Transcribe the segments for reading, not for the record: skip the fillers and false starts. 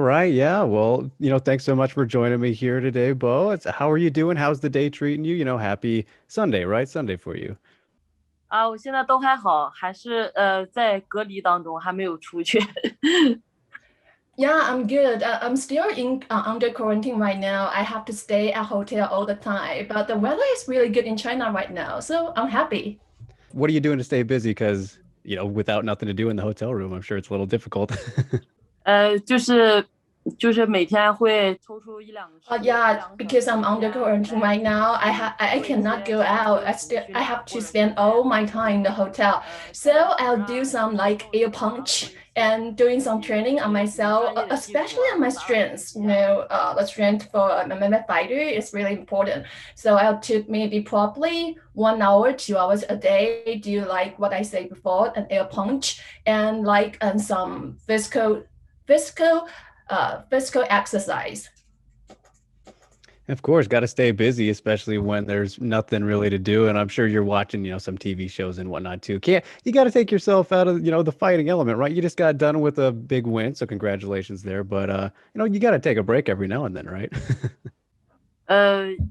right. Yeah. Well, thanks so much for joining me here today, Bo. How are you doing? How's the day treating you? Happy Sunday, right? Sunday for you. 我现在都还好，还是在隔离当中，还没有出去。Yeah, I'm good. I'm still in under quarantine right now. I have to stay at hotel all the time, but the weather is really good in China right now, so I'm happy. What are you doing to stay busy? Because, without nothing to do in the hotel room, I'm sure it's a little difficult. 就是每天会抽出一两个时一 Yeah, 两个小 because 时 I'm 时 under 间 quarantine 来 right now. I 做一 cannot 些 go 简单 out. 的自我训 I 练，have to 或者是 spend all my time in the hotel. 在 So 网 I'll 上 do 啊，some 然后 like 搜 ear 索啊，做 punch 一些 and doing 自 some 己 training on 专 myself, 业的技术 especially 啊，on my 120 strengths. 一下。The strength for an MMA fighter is really important. So I'll took maybe probably 1 hour, 2 hours a day, do like what I said before, an air punch and like and some physical physical exercise. Of course, got to stay busy, especially when there's nothing really to do. And I'm sure you're watching, some TV shows and whatnot too. You got to take yourself out of, the fighting element, right? You just got done with a big win, so congratulations there. But you got to take a break every now and then, right?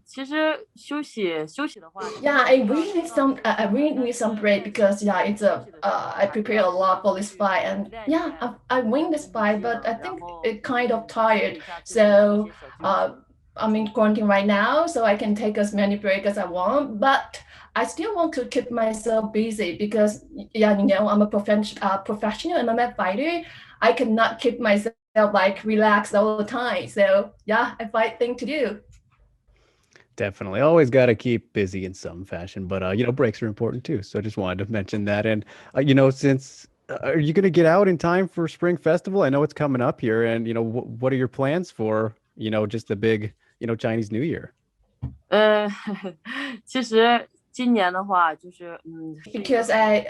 其实休息的话，Yeah, I really need some. I really need some break because yeah, it's a. I prepare a lot for this fight, and yeah, I win this fight, but I think it kind of tired. So I'm in quarantine right now, so I can take as many breaks as I want, but I still want to keep myself busy because yeah, I'm a professional MMA fighter. I cannot keep myself like relaxed all the time. So yeah, I find thing to do. Definitely. Always got to keep busy in some fashion, but breaks are important too. So I just wanted to mention that. And since are you going to get out in time for Spring Festival? I know it's coming up here, and what are your plans for just the big Chinese New Year? 其实今年的话，就是是一个 Because 很 I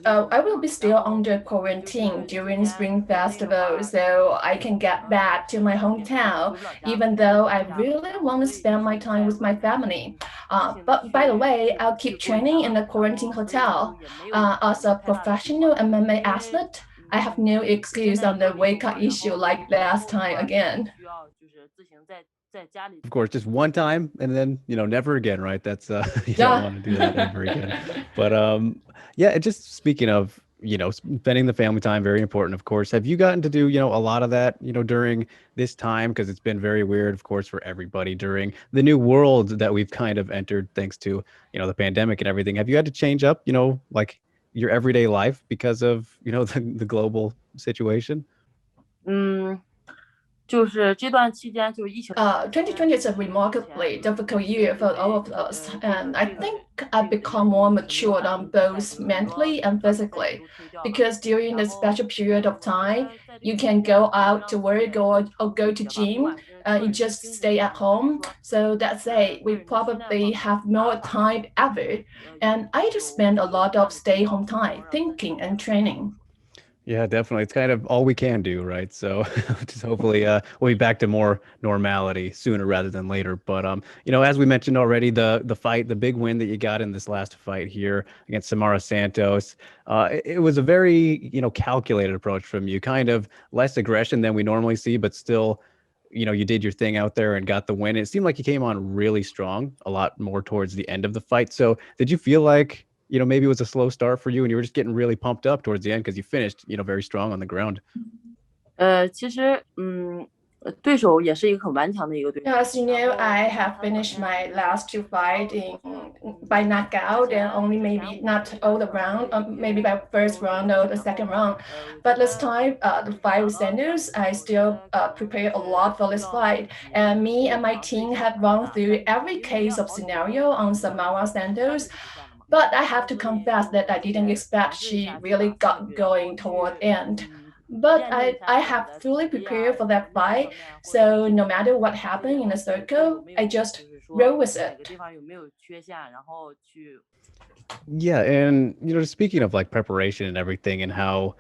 难的 will be 一 still 年，然后 under 就是 quarantine 今 during 年 Spring 国内的 Festival, 话，so I can get back to my 也是 hometown, 回不了家，even 回 though 不 I 了家，really 然后 want to 所以就 spend my 是 time 在 with my 外面 family. 不停的 But by the 去 way, 去 I'll 去 keep 过 training in 年，the 然 quarantine 后所以就 hotel. 也没有什 As 么 a 太大的计划，professional MMA 因为 athlete, I have no 现 excuse 在 on the 隔离的 wake 话，up 然 issue 后 like 回国 last 后的 time 话，就只 again. 需要就是自行在家里 Of course, just one time and then, never again, right? That's you don't Yeah. want to do that ever again. But yeah, just speaking of, spending the family time, very important, of course. Have you gotten to do, a lot of that, during this time? Because it's been very weird, of course, for everybody during the new world that we've kind of entered thanks to, the pandemic and everything. Have you had to change up, like your everyday life because of, the global situation? 就是这段期间就是疫情期间 2020 is a 之前 remarkably difficult year for all of us, 就 and I 这个 think 这 I've 个疫 become 情 more 就没有 matured 把 on 影响太 both 多，很多 mentally and 安排赛事 physically 都推掉了。because during 然 this 后 special period of 我觉 time, 得在这个 you 期 can 间 go 还是 out 让 to 自己 work 休 or 息 go 一 to 下吧，不 gym. 管是个 You 人的 just 精神 stay 上 at 面，还是 home. 说 So that's it. 个 We 人的训练 probably 方面，have 打 more 法上 time 面，ever. 有 And I just spend a 有 lot 这样 of 的提 stay 高，home 所以 time 说让自己 thinking 更 and 有精力去 training. 说。Yeah, definitely. It's kind of all we can do, right? So just hopefully we'll be back to more normality sooner rather than later. But as we mentioned already, the fight, the big win that you got in this last fight here against Samara Santos, it was a very, calculated approach from you, kind of less aggression than we normally see, but still, you did your thing out there and got the win. It seemed like you came on really strong, a lot more towards the end of the fight. So did you feel like maybe it was a slow start for you and you were just getting really pumped up towards the end because you finished, very strong on the ground? 其实对手也是一个很顽强的一个对手。As you know, I have finished my last two fights by knockout and only maybe not all the round, maybe by first round or the second round. But this time, the fight with Sanders, I still prepare a lot for this fight. And me and my team have run through every case of scenario on Samara Sanders. But I have to confess that I didn't expect she really got going toward end. But I have fully prepared for that fight. So no matter what happened in the circle, I just roll with it. Yeah, and speaking of like preparation and everything and how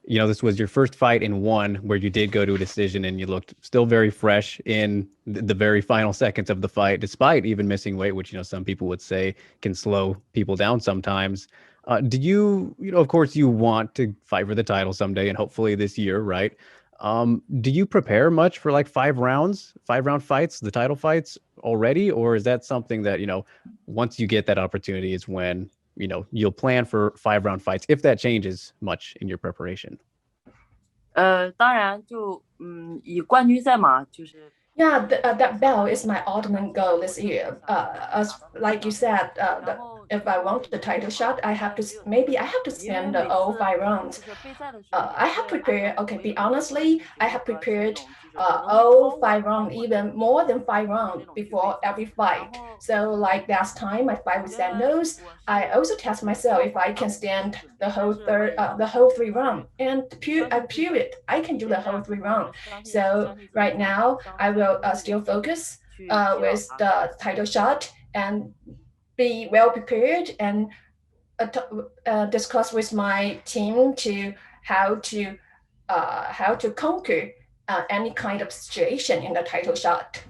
this was your first fight in one where you did go to a decision and you looked still very fresh in the very final seconds of the fight, despite even missing weight, which, some people would say can slow people down sometimes. Did you, of course, you want to fight for the title someday and hopefully this year, right? Do you prepare much for like 5 round fights, the title fights already, or is that something that, once you get that opportunity is when, you'll plan for 5 round fights, if that changes much in your preparation? 当然就以冠军赛嘛，就是 Yeah, that belt is my ultimate goal this year. As like you said, if I want the title shot, maybe I have to spend the all 5 rounds. I have prepared. Okay, be honestly, I have prepared all 5 rounds, even more than 5 rounds before every fight. So like last time I fight with Santos, I also test myself if I can stand the whole 3 rounds, and I prove it. I can do the whole 3 rounds. So right now I will still focus with the title shot and be well prepared and discuss with my team to how to conquer any kind of situation in the title shot.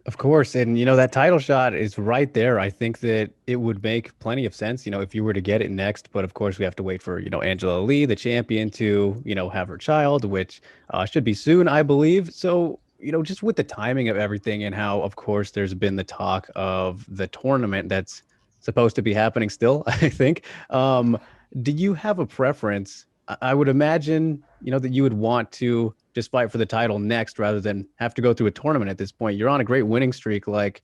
Of course. And, that title shot is right there. I think that it would make plenty of sense, if you were to get it next. But of course, we have to wait for, Angela Lee, the champion, to, have her child, which should be soon, I believe. So, just with the timing of everything and how, of course, there's been the talk of the tournament that's supposed to be happening still, I think. Do you have a preference? I would imagine, that you would want to just fight for the title next rather than have to go through a tournament at this point. You're on a great winning streak. Like,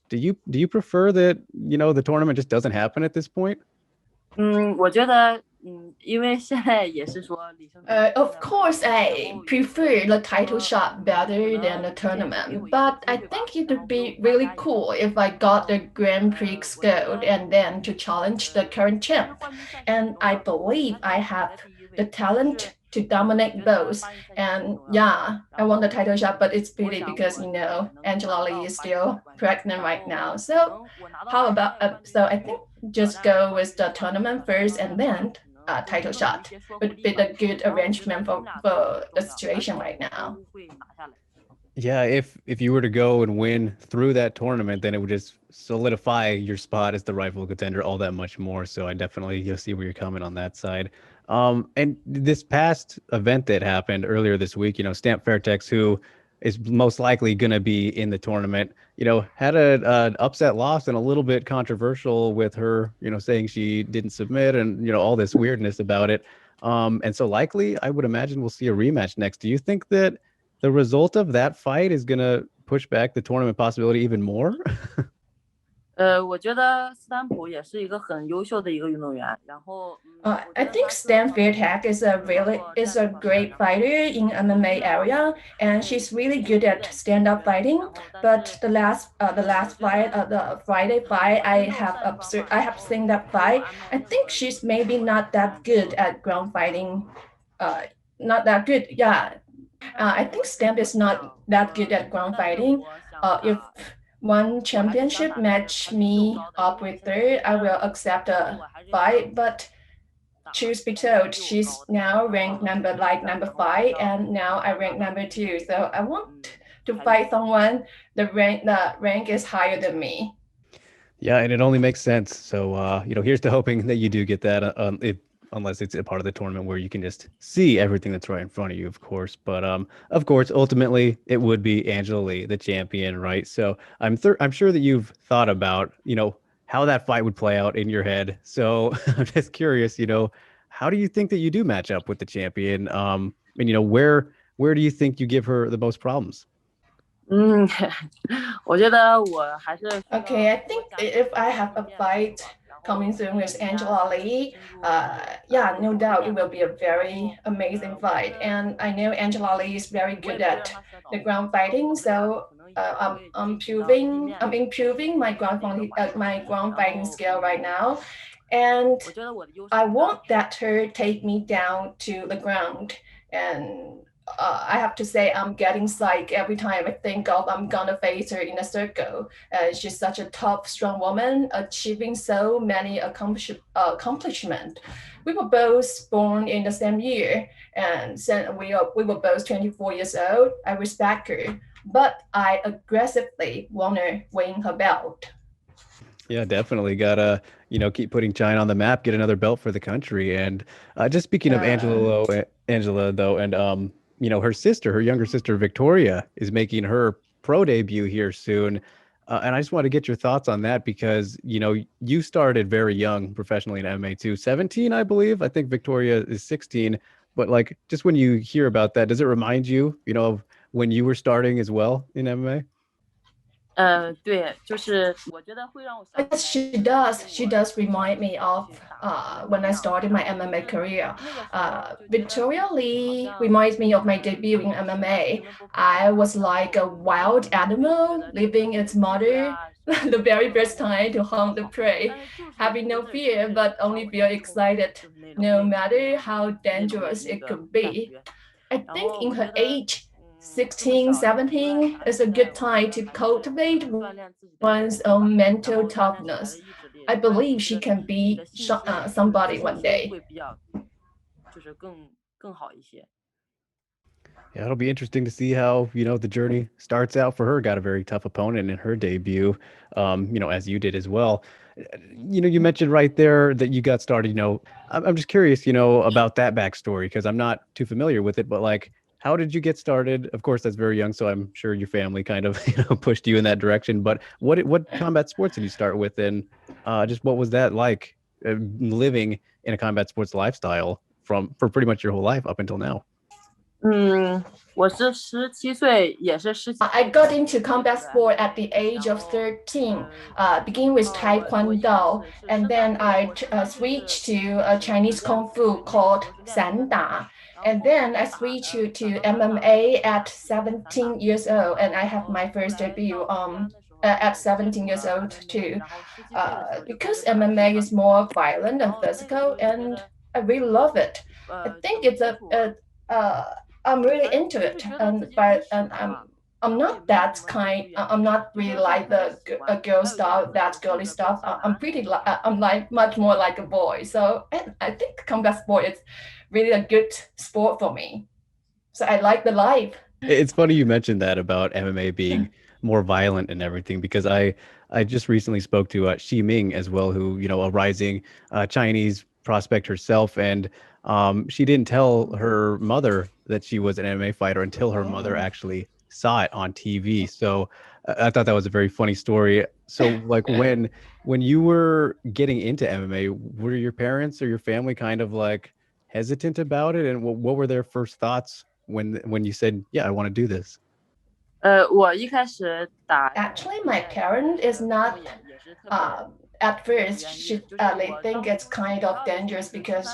do you prefer that, the tournament just doesn't happen at this point? 我觉得因为现在也是说李胜 Of course, I prefer the title shot better than the tournament, but I think it would be really cool if I got the Grand Prix gold and then to challenge the current champ. And I believe I have the talent to dominate both. And yeah, I want the title shot, but it's pity because Angela Lee is still pregnant right now. So how about so I think just go with the tournament first and then title shot would be a good arrangement for the situation right now. Yeah, if you were to go and win through that tournament, then it would just solidify your spot as the rightful contender all that much more. So I definitely, you'll see where you're coming on that side. And this past event that happened earlier this week, Stamp Fairtex, who is most likely going to be in the tournament, had an upset loss and a little bit controversial with her, saying she didn't submit and, all this weirdness about it. And so likely, I would imagine we'll see a rematch next. Do you think that the result of that fight is going to push back the tournament possibility even more? 我觉得斯坦普也是一个很优秀的一个运动员。然后 I think Stan Fairtex is a great fighter in MMA area, and she's really good at stand-up fighting. But the last fight, the Friday fight, I have seen that fight. I think she's maybe not that good at ground fighting. Not that good. Yeah, I think Stamp is not that good at ground fighting. If one championship match me up with her, I will accept the fight. But truth be told, she's now ranked number 5, and now I rank number 2. So I want to fight someone the rank is higher than me. Yeah, and it only makes sense. So, here's to hoping that you do get that, unless it's a part of the tournament where you can just see everything that's right in front of you, of course. But of course, ultimately, it would be Angela Lee, the champion, right? So I'm sure that you've thought about, how that fight would play out in your head. So I'm just curious, how do you think that you do match up with the champion? And where do you think you give her the most problems? 我觉得我还是 Okay, I think if I have a fight coming soon with Angela Lee, yeah, no doubt it will be a very amazing fight. And I know Angela Lee is very good at the ground fighting, so I'm improving my ground fighting skill right now, and I won't let her take me down to the ground. And I have to say, I'm getting psyched every time I think of I'm gonna face her in a circle. She's such a tough, strong woman, achieving so many accomplishments. We were both born in the same year, and we were both 24 years old. I respect her, but I aggressively want to win her belt. Yeah, definitely gotta, keep putting China on the map, get another belt for the country. And just speaking of Angela though, and her sister, her younger sister Victoria, is making her pro debut here soon. And I just want to get your thoughts on that because, you started very young professionally in MMA too. 17, I believe. I think Victoria is 16. But like, just when you hear about that, does it remind you, of when you were starting as well in MMA? 对，就是我觉得会让我想起 Yes, 来，she does. She does remind me of 去打 when I started my MMA career. Victoria Lee reminds me of my debut in MMA. I was like a wild animal leaving its mother the very first time to hunt the prey, having no fear, but only feel excited, no matter how dangerous it could be. I think in her age, 16, 17 is a good time to cultivate one's own mental toughness. I believe she can be somebody one day. 就是更好一些。Yeah, it'll be interesting to see how, the journey starts out for her. Got a very tough opponent in her debut, as you did as well. You mentioned right there that you got started, I'm just curious, about that backstory because I'm not too familiar with it, but like, how did you get started? Of course, that's very young, so I'm sure your family kind of, pushed you in that direction. But what combat sports did you start with, and just what was that like, living in a combat sports lifestyle for pretty much your whole life up until now? 我是17岁，也是17 I got into combat sport at the age of 13, begin with Taekwondo, and then I switched to a Chinese Kung Fu called Sanda. And then I switched to MMA at 17 years old, and I have my first debut at 17 years old too. Because MMA is more violent and physical, and I really love it. I think it's I'm really into it, but I'm not that kind. I'm not really like the girl stuff, that girly stuff. I'm like much more like a boy. So and I think combat sport is really a good sport for me. So I like the life. It's funny you mentioned that about MMA being more violent and everything because I just recently spoke to Xi Ming as well, who a rising Chinese prospect herself, and she didn't tell her mother that she was an MMA fighter until her mother actually saw it on TV. So I thought that was a very funny story. So like when you were getting into MMA, were your parents or your family kind of like hesitant about it, and what were their first thoughts when you said, "Yeah, I want to do this"? 我一开始打 Actually, my parent is not. 也是特别 At first, they think it's kind of dangerous because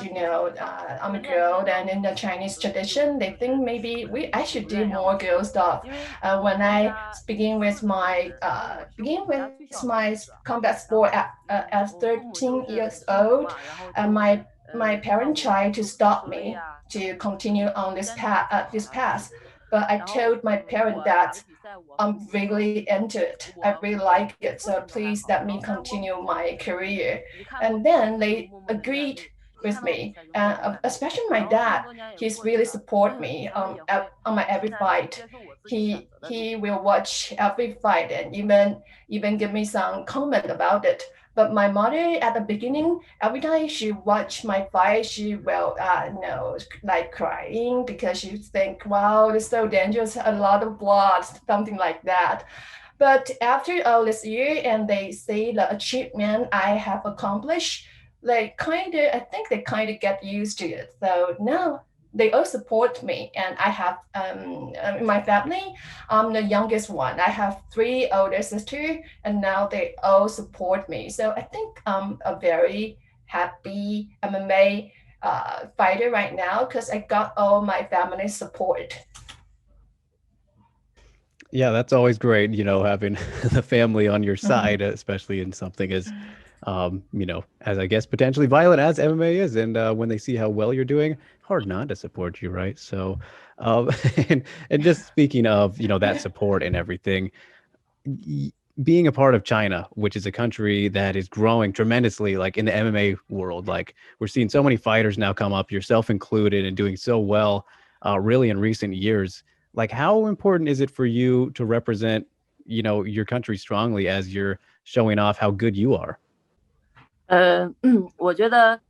I'm a girl, and in the Chinese tradition, they think maybe I should do more girl stuff. When I begin with my combat sport at 13 years old, my parents tried to stop me to continue on this path. But I told my parents that I'm really into it. I really like it. So please let me continue my career. And then they agreed with me. And especially my dad, he's really support me on my every fight. He will watch every fight and even give me some comment about it. But my mother at the beginning, every time she watch my fight, she will like crying because she think, wow, it's so dangerous, a lot of blood, something like that. But after all this year, and they see the achievement I have accomplished, I think they kind of get used to it. So now they all support me, and I have in my family, I'm the youngest one. I have three older sisters, and now they all support me. So I think I'm a very happy MMA fighter right now because I got all my family support. Yeah, that's always great, having the family on your Mhm. side, especially in something as, as I guess potentially violent as MMA is. And when they see how well you're doing, hard not to support you, right? So, um, and just speaking of, that support and everything, y- being a part of China, which is a country that is growing tremendously, like in the MMA world, like we're seeing so many fighters now come up, yourself included, and doing so well, really in recent years. Like, how important is it for you to represent, your country strongly as you're showing off how good you are? 我觉得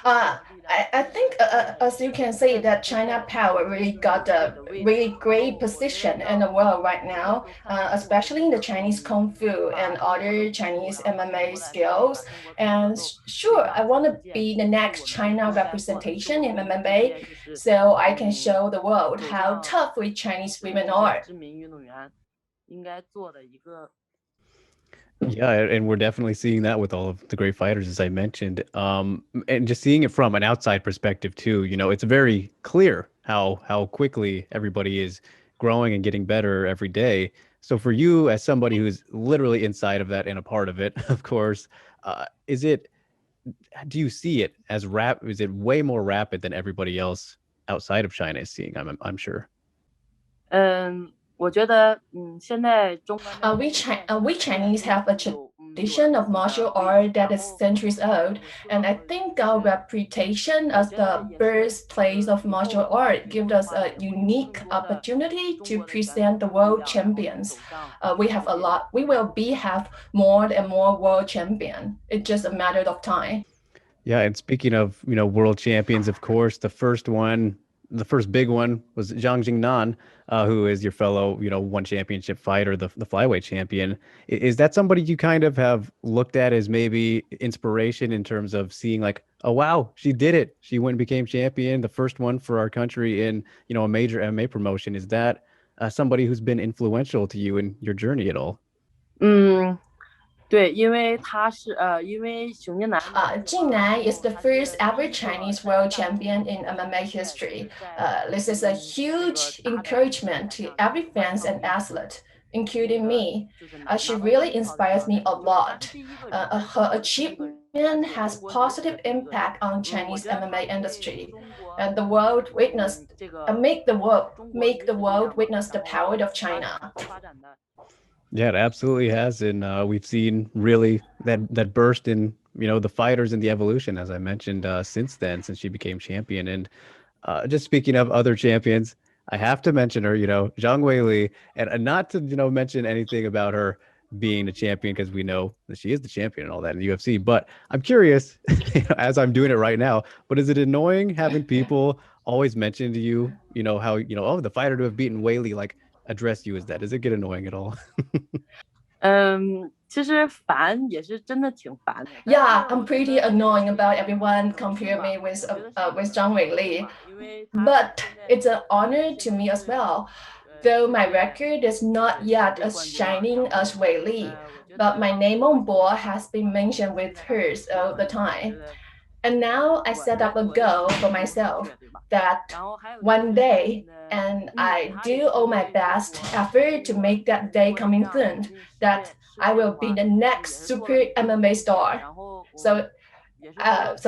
I think, as you can see, that China power really got a really great position in the world right now, especially in the Chinese Kung Fu and other Chinese MMA skills. And sure, I want to be the next China representation in MMA, so I can show the world how tough we Chinese women are. Yeah, and we're definitely seeing that with all of the great fighters, as I mentioned. And just seeing it from an outside perspective too, it's very clear how quickly everybody is growing and getting better every day. So for you, as somebody who's literally inside of that and a part of it, of course, do you see it as is it way more rapid than everybody else outside of China is seeing? I'm sure. 我觉得现在 We Chinese have a tradition of martial art that is centuries old, and I think our reputation as the birthplace of martial art gives us a unique opportunity to present the world champions. We will have more and more world champion. It's just a matter of time. Yeah, and speaking of, world champions, of course, the first big one was Zhang Jing Nan, who is your fellow, one championship fighter, the flyweight champion. Is that somebody you kind of have looked at as maybe inspiration in terms of seeing like, oh wow, she did it. She went and became champion, the first one for our country in, a major MMA promotion. Is that somebody who's been influential to you in your journey at all? 对，因为熊金南Jing Nan is the first ever Chinese world champion in MMA history. This is a huge encouragement to every fans and athlete, including me. She really inspires me a lot. Her achievement has positive impact on Chinese MMA industry, and the world witnessed make the world witness the power of China. Yeah, it absolutely has, and we've seen really that burst in the fighters and the evolution, as I mentioned, since then, since she became champion. And just speaking of other champions, I have to mention her, Zhang Weili, and not to mention anything about her being a champion because we know that she is the champion and all that in the UFC. But I'm curious, as I'm doing it right now, but is it annoying having people always mention to you, how oh, the fighter to have beaten Weili, like address you as that? Does it get annoying at all? 其实烦也是真的挺烦的。Yeah, I'm pretty annoying about everyone compare me with Zhang Weili, but it's an honor to me as well. Though my record is not yet as shining as Weili, but my name on board has been mentioned with hers all the time. And now I set up a goal for myself that one day, and I do all my best effort to make that day coming soon, that I will be the next super MMA star. So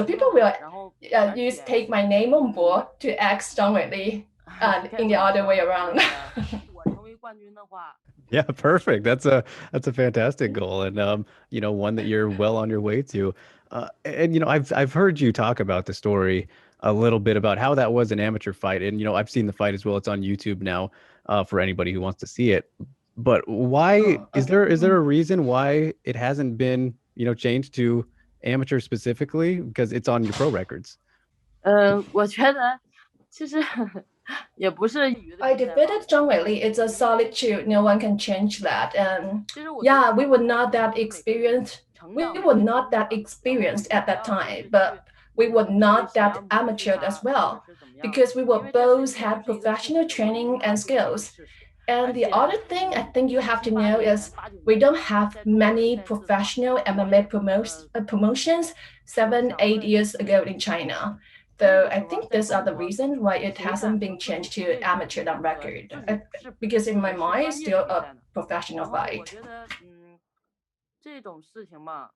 people will take my name on board to ask Zhang Weili in the other way around. Yeah, perfect. That's a fantastic goal, and one that you're well on your way to. And I've heard you talk about the story a little bit about how that was an amateur fight, and I've seen the fight as well. It's on YouTube now for anybody who wants to see it. But why is there a reason why it hasn't been changed to amateur specifically? Because it's on your pro records. 我觉得其实也不是 I defeated Zhang Weili. It's a solid shoot. No one can change that. And yeah, we were not that experienced. We were not that experienced at that time, but we were not that amateur as well, because we were both had professional training and skills. And the other thing I think you have to know is we don't have many professional MMA promotions 7-8 years ago in China. So I think these are the reasons why it hasn't been changed to amateur on record. Because in my mind, it's still a professional fight. 这种事情嘛。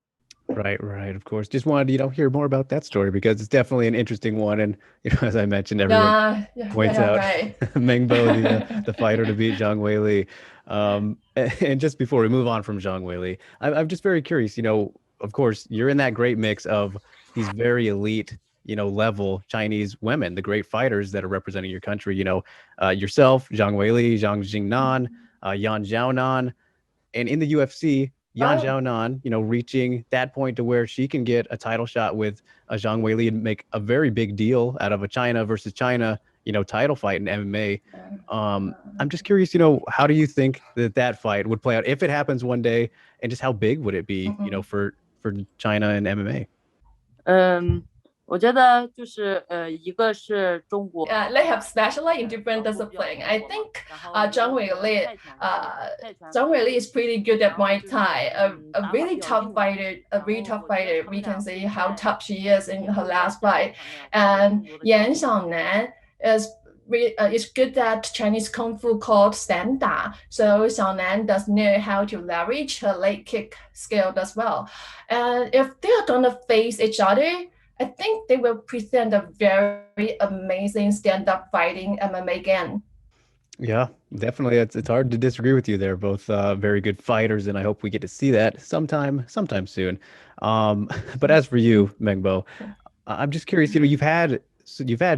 Right. Of course. Just wanted to, hear more about that story because it's definitely an interesting one. And, as I mentioned, everyone points out right. Meng Bo, the fighter to beat Zhang Weili. And just before we move on from Zhang Weili, I'm just very curious, of course, you're in that great mix of these very elite, level Chinese women, the great fighters that are representing your country, yourself, Zhang Weili, Zhang Jing Nan, Yan Xiaonan. And in the UFC, Oh. Xiaonan, reaching that point to where she can get a title shot with Zhang Weili and make a very big deal out of a China versus China, title fight in MMA. I'm just curious, how do you think that fight would play out if it happens one day, and just how big would it be, for China and MMA? 我觉得就是一个是中国 They have specialized in different discipline. I think Zhang Weili, Zhang Weili is pretty good at Muay Thai. A really tough fighter, a really tough fighter. We can see how tough she is in her last fight. And Xiaonan is it's good at Chinese Kung Fu called Stand Da. So Xiaonan does know how to leverage her leg kick skill as well. And if they're gonna face each other, I think they will present a very amazing stand-up fighting MMA again. Yeah, definitely. It's hard to disagree with you. They're both very good fighters, and I hope we get to see that sometime soon. But as for you, Meng Bo, I'm just curious. You've had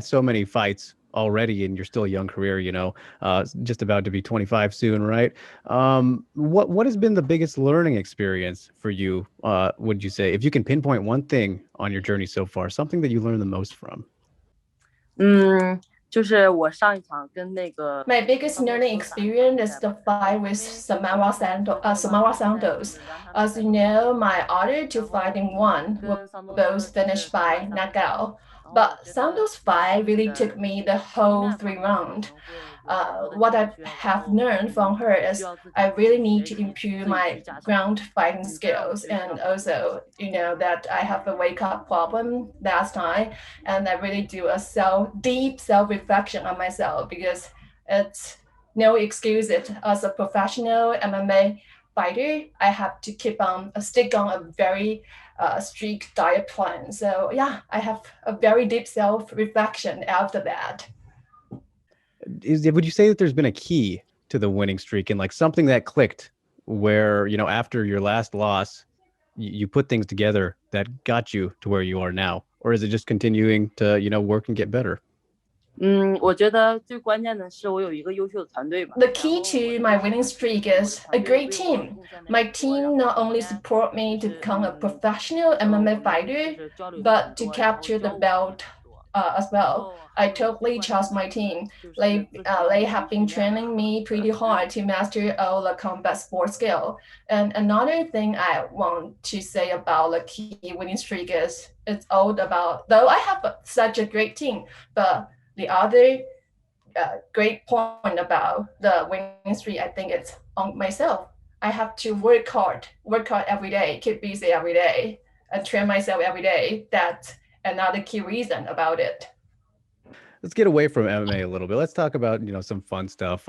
so many fights already, and you're still a young career. Just about to be 25 soon, right? What has been the biggest learning experience for you? Would you say, if you can pinpoint one thing on your journey so far, something that you learned the most from? 就是我上一场跟那个 My biggest learning experience is the fight with Samara Santos. As you know, my other two fighting one were both finished by knockout. But Santos' fight really took me the whole 3 rounds. What I have learned from her is I really need to improve my ground fighting skills, and also, that I have a wake up problem last time, and I really do a deep self reflection on myself, because it's no excuse. As a professional MMA fighter, I have to stick on a very strict diet plan. So yeah, I have a very deep self reflection after that. Would you say that there's been a key to the winning streak, and like something that clicked where, after your last loss, you put things together that got you to where you are now? Or is it just continuing to, work and get better? 我觉得最关键的是我有一个优秀的团队吧。 The key to my winning streak is a great team. My team not only support me to become a professional MMA fighter, but to capture the belt as well. I totally trust my team. They have been training me pretty hard to master all the combat sports skill. And another thing I want to say about the key winning streak is it's all about, though I have such a great team, but the other great point about the winning streak, I think it's on myself. I have to work hard every day, keep busy every day, and train myself every day. That's another key reason about it. Let's get away from MMA a little bit. Let's talk about, some fun stuff.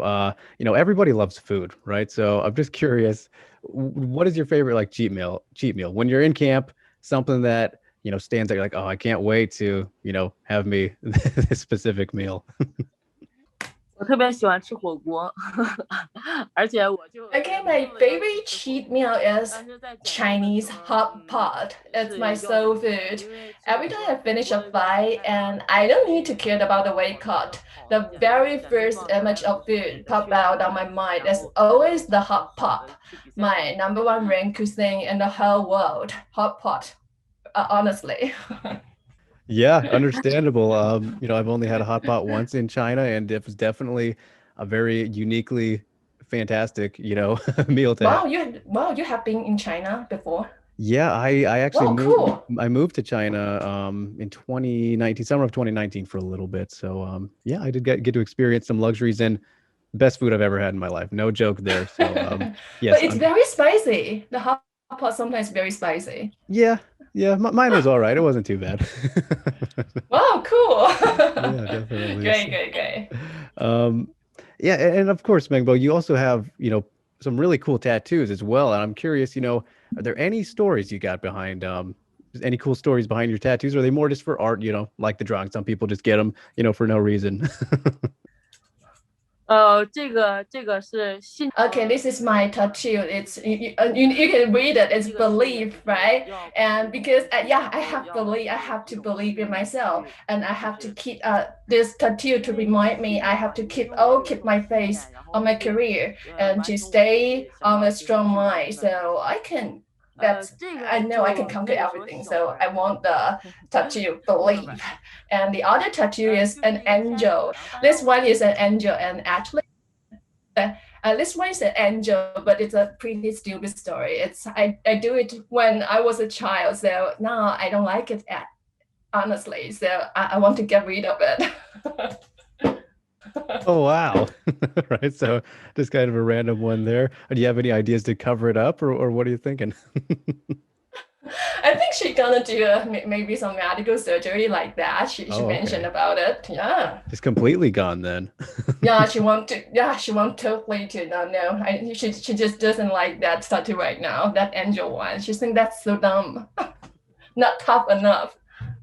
Everybody loves food, right? So I'm just curious, what is your favorite like cheat meal when you're in camp? Something that, stands out, you're like, oh, I can't wait to, have me this specific meal. 我特别喜欢吃火锅，而且我就 Okay, my favorite cheat meal is Chinese hot pot. It's my soul food. Every time I finish a fight and I don't need to care about the weight cut, the very first image of food pop out on my mind is always the hot pot. My number one ranked cuisine in the whole world, hot pot. Honestly. Yeah, understandable. I've only had a hot pot once in China, and it was definitely a very uniquely fantastic, meal to have. You have been in China before? Yeah, I actually cool. I moved to China in 2019, summer of 2019 for a little bit. So yeah, I did get to experience some luxuries and best food I've ever had in my life. No joke there. So yes. But it's very spicy. The hot pot sometimes very spicy. Yeah, mine was all right. It wasn't too bad. Wow, cool. Yeah, definitely. Great. Yeah, and of course, Meng Bo, you also have, some really cool tattoos as well. And I'm curious, are there any stories you got behind, any cool stories behind your tattoos? Or are they more just for art, like the drawing? Some people just get them, for no reason. 这个是信 Okay, this is my tattoo. It's you can read it. It's belief, right? And because yeah, I have belief. I have to believe in myself, and I have to keep this tattoo to remind me. I have to keep my faith on my career and to stay on a strong mind. So I can. That's I know I can conquer everything. So I want the tattoo believe, and the other tattoo is an angel. This one is an angel, and actually this one is an angel, but it's a pretty stupid story. I do it when I was a child, so now I don't like it honestly. So I want to get rid of it. Oh, wow. Right. So just kind of a random one there. Do you have any ideas to cover it up or what are you thinking? I think she's gonna do maybe some medical surgery like that. She Oh, mentioned okay. about it. Yeah. Just completely gone then. Yeah, she want to. Yeah, she want totally to. No. She just doesn't like that tattoo right now. That angel one. She think that's so dumb. Not tough enough.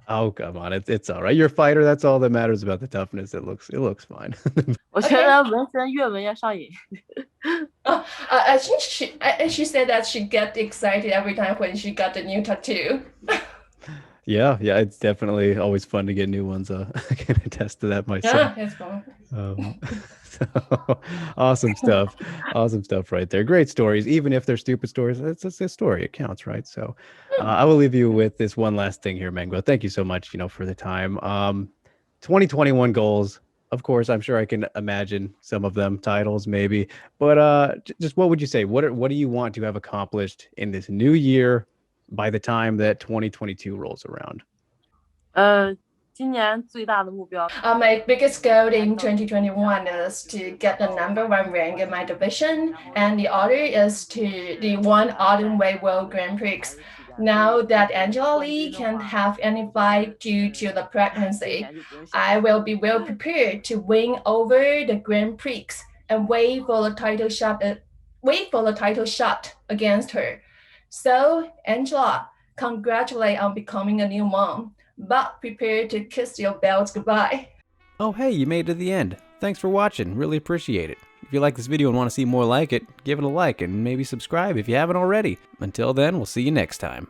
Oh, come on. It's all right. You're a fighter. That's all that matters about the toughness. It looks fine. 我觉得纹身越纹越上瘾。I think she said that she get excited every time when she got the new tattoo. Yeah, it's definitely always fun to get new ones. I can attest to that myself. Yeah, it's fun. So, awesome stuff. Awesome stuff right there. Great stories. Even if they're stupid stories, it's a story. It counts, right? So I will leave you with this one last thing here, Meng Bo. Thank you so much, for the time. 2021 goals. Of course, I'm sure I can imagine some of them, titles maybe. But just what would you say? What do you want to have accomplished in this new year by the time that 2022 rolls around? 今年最大的目标 My biggest goal in 2021 is to get the #1 rank in my division, and the other is to the one atomweight World Grand Prix. Now that Angela Lee can't have any fight due to the pregnancy, I will be well prepared to win over the Grand Prix and wait for the title shot against her. So, Angela, congratulate on becoming a new mom, but prepare to kiss your belts goodbye. Oh, hey, you made it to the end. Thanks for watching. Really appreciate it. If you like this video and want to see more like it, give it a like and maybe subscribe if you haven't already. Until then, we'll see you next time.